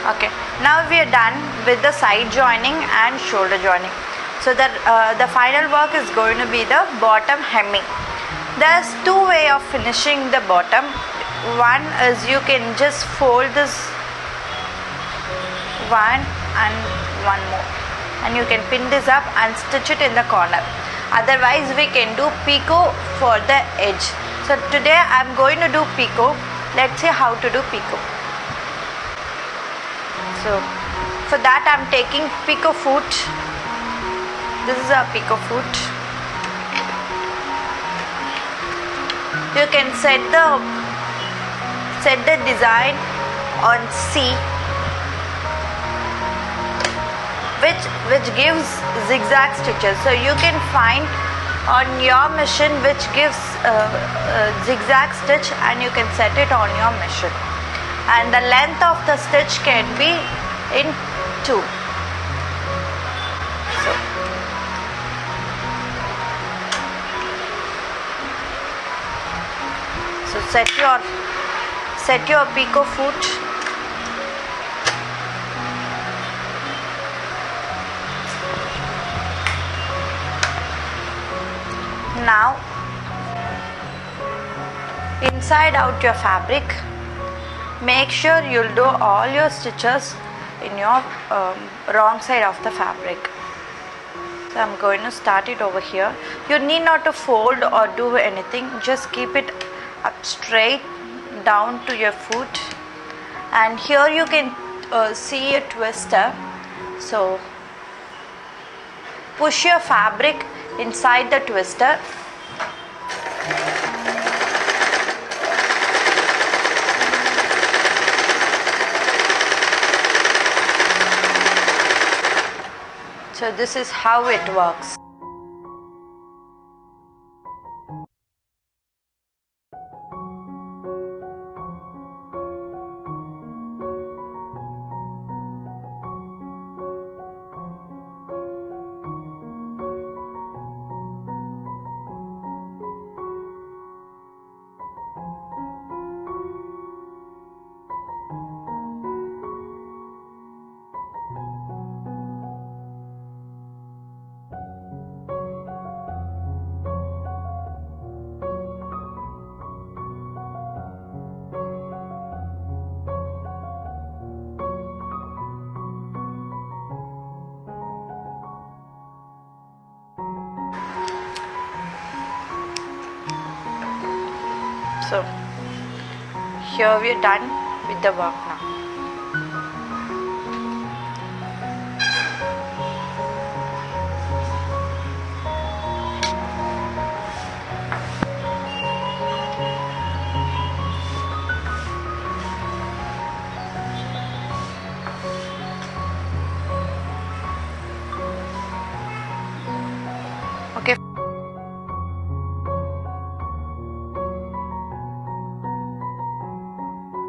Okay, now we are done with the side joining and shoulder joining. So the final work is going to be the bottom hemming. There's two ways of finishing the bottom. One is you can just fold this one and one more, and you can pin this up and stitch it in the corner. Otherwise we can do picot for the edge. So today I'm going to do picot. Let's see how to do picot. So for that I'm taking picot foot. This is a picot foot. You can set the design on C, which gives zigzag stitches. So you can find on your machine which gives zigzag stitch, and you can set it on your machine. And the length of the stitch can be in 2. So set your picot foot. Now inside out your fabric. Make sure you'll do all your stitches in your wrong side of the fabric. So I'm going to start it over here. You need not to fold or do anything. Just keep it up straight down to your foot. And here you can see a twister. So push your fabric inside the twister. So this is how it works. So here we are done with the work now.